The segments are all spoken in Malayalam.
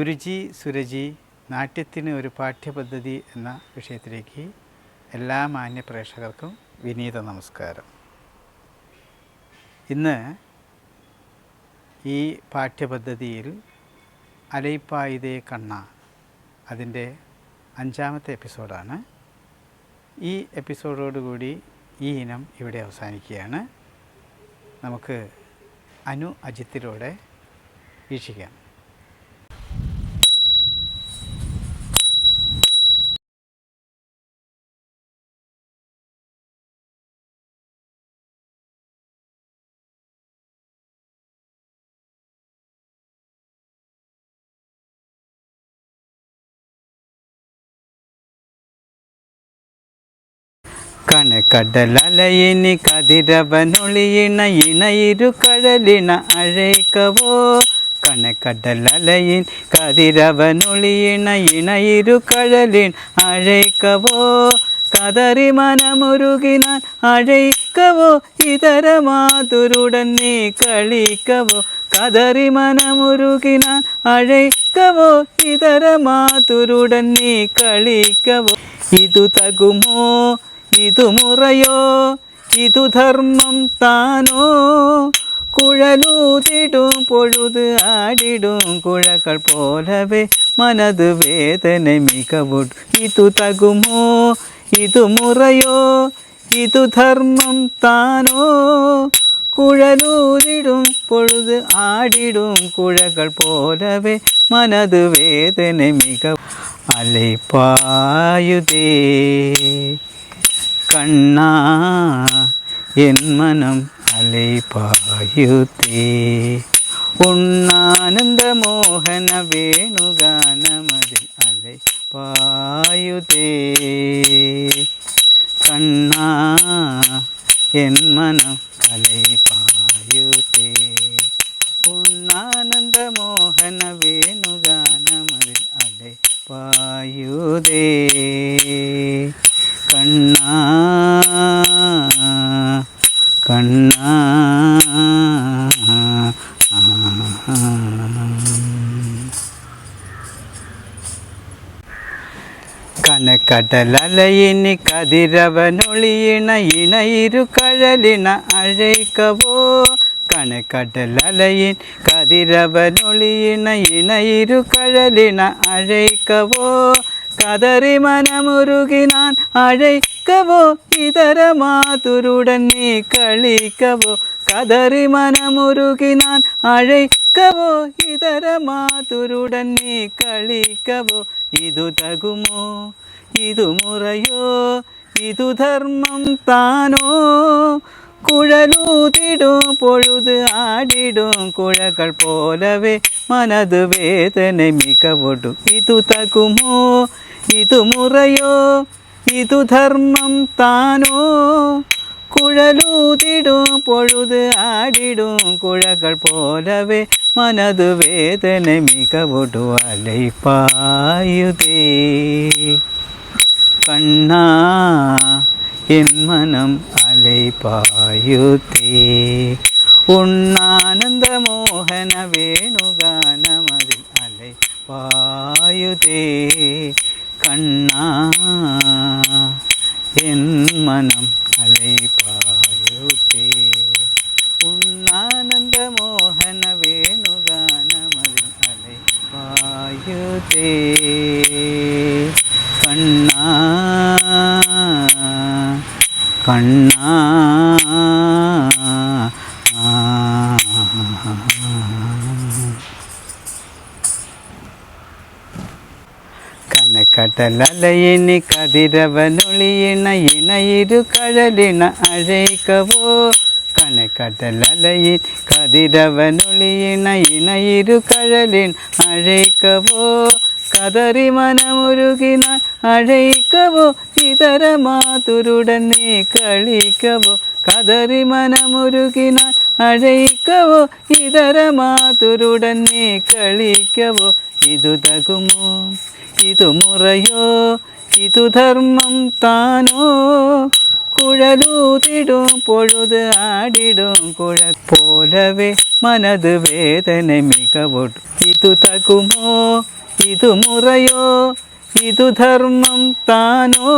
ഗുരുജി സുരജി നാട്യത്തിന് ഒരു പാഠ്യപദ്ധതി എന്ന വിഷയത്തിലേക്ക് എല്ലാ മാന്യ പ്രേക്ഷകർക്കും വിനീത നമസ്കാരം. ഇന്ന് ഈ പാഠ്യപദ്ധതിയിൽ അലൈപ്പായുതേ കണ്ണ അതിൻ്റെ 5ാമത്തെ എപ്പിസോഡാണ്. ഈ എപ്പിസോഡോടുകൂടി ഈ ഇനം ഇവിടെ അവസാനിക്കുകയാണ്. നമുക്ക് അനു അജിത്തിലൂടെ വീക്ഷിക്കാം. കണക്കടലലയിനി കതിരവനൊളിയിണ ഇണയിരു കഴലിണ അഴൈക്കവോ. കണക്കടലലയിൻ കതിരവനൊളിയിണ ഇണയിരു കഴലിൻ അഴൈക്കവോ. കതറി മനമുരുകിനാൻ അഴൈക്കവോ ഇതര മാതുരുടൻ നീ കളിക്കവോ. കതറി മനമുരുകിനാൻ അഴൈക്കവോ ഇതര മാതുരുടൻ നീ കളിക്കവോ. ഇതു തകുമോ ഇതു മുറയോ ഇതു ധർമ്മം താനോ. കുഴലൂതിടും പൊഴുത് ആടിടും കുഴകൾ പോലവേ മനത് വേദന മികവുട്. ഇതു തകുമോ ഇതു മുറയോ ഇതു ധർമ്മം താനോ. കുഴലൂതിടും പൊഴുത് ആടിടും കുഴകൾ പോലവേ മനത് വേദന മികവ്. അലൈപ്പായുതേ കണ്ണാ എൻ മനം അലൈപ്പായുതേ. ഉണ്ണാനന്ദ മോഹന വേണുഗാനമതിൽ അലൈപ്പായുതേ. കണ്ണാ എൻ മനം അലൈപ്പായുതേ. ഉണ്ണാനന്ദ മോഹന വേണുഗാനമതിൽ അലൈപ്പായുതേ. കണ്ണാ കണ്ണാ കണക്കടലലയിനി കതിരവനൊളിയിണ ഇണയിരു കഴലിണ അഴൈക്കവോ. കണക്കടലലയിൻ കതിരവനൊളിയിണ ഇണയിരു കഴലിണ അഴൈക്കവോ. കതറി മനമുരുകിനാൻ അഴൈക്കവോ ഇതര മാതുരുടൻ നീ കളിക്കവോ. കതറി മനമുരുകിനാൻ അഴൈക്കവോ ഇതര മാതുരുടൻ നീ കളിക്കവോ. ഇതു തകുമോ ഇതു മുറയോ ഇതു ധർമ്മം താനോ. കുഴലൂതിടും പൊഴുത് ആടിടും കുഴകൾ പോലവേ മനത് വേദന മികവൊടു. ഇതു തകുമോ ഇതു മുറയോ ഇതു ധർമ്മം താനോ. കുഴലൂതിടും പൊഴുത് ആടിടും കുഴകൾ പോലവേ മനത് വേദന മികവൊടു. അലൈപ്പായുതേ കണ്ണാ എൻ മനം അലൈപ്പായുതേ. ഉണ്ണാനന്ദ മോഹന വേണുഗാനമതിൽ അലൈപ്പായുതേ. കണ്ണാ എൻ മനം അലൈപ്പായുതേ. ഉണ്ണാനന്ദ മോഹന വേണുഗാനമതിൽ അലൈപ്പായുതേ. കണ്ണാ കണ്ണാ കണക്കടലലയിനി കതിരവനൊളിയിണ ഇണയിരു കഴലിണ അഴൈക്കവോ. കണക്കടലലയിൻ കതിരവനൊളിയിണ ഇണയിരു കഴലിൻ അഴൈക്കവോ. കതറി മനമുരുകിനാൻ അഴൈക്കവോ ഇതര മാതുരുടൻ നീ കളിക്കവോ. കതറി മനമുരുകിനാൻ അഴൈക്കവോ ഇതര മാതുരുടൻ നീ കളിക്കവോ. ഇതു തകുമോ ഇതു മുറയോ ഇതു ധർമ്മം താനോ. കുഴലൂതിടും പൊഴുത് ആടിടും കുഴ പോലവേ മനത് വേദന മികവൊടു. ഇതു തകുമോ ഇതു മുറയോ ഇതു ധർമ്മം താനോ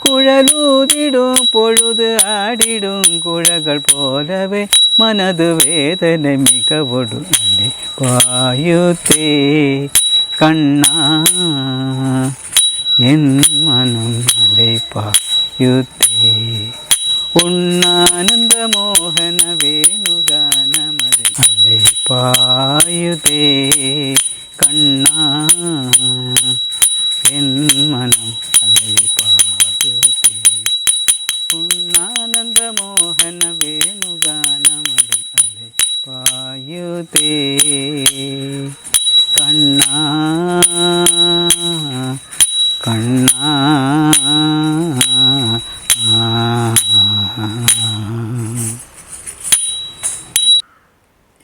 കുഴലൂതിടും പൊഴുത് ആടിടും കുഴകൾ പോലവേ മനത് വേദന മികവൊടു പായുത്തേ കണ്ണാ എൻ മനം അലൈപ്പായുത്തേ ഉണ്ണാനന്ദ മോഹന വേണുഗാനമത് അലൈപ്പായുതേ കണ്ണാ എൻ മനം അലൈപ്പായുതേ ഉണ്ണാനന്ദ മോഹന വേണുഗാനമത് അലൈപ്പായുതേ കണ്ണാ കണ്ണാ.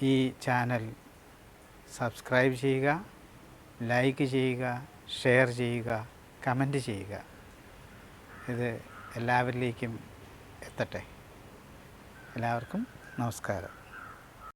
ഈ ചാനൽ സബ്സ്ക്രൈബ് ചെയ്യുക, ലൈക്ക് ചെയ്യുക, ഷെയർ ചെയ്യുക, കമൻറ്റ് ചെയ്യുക. ഇത് എല്ലാവരിലേക്കും എത്തട്ടെ. എല്ലാവർക്കും നമസ്കാരം.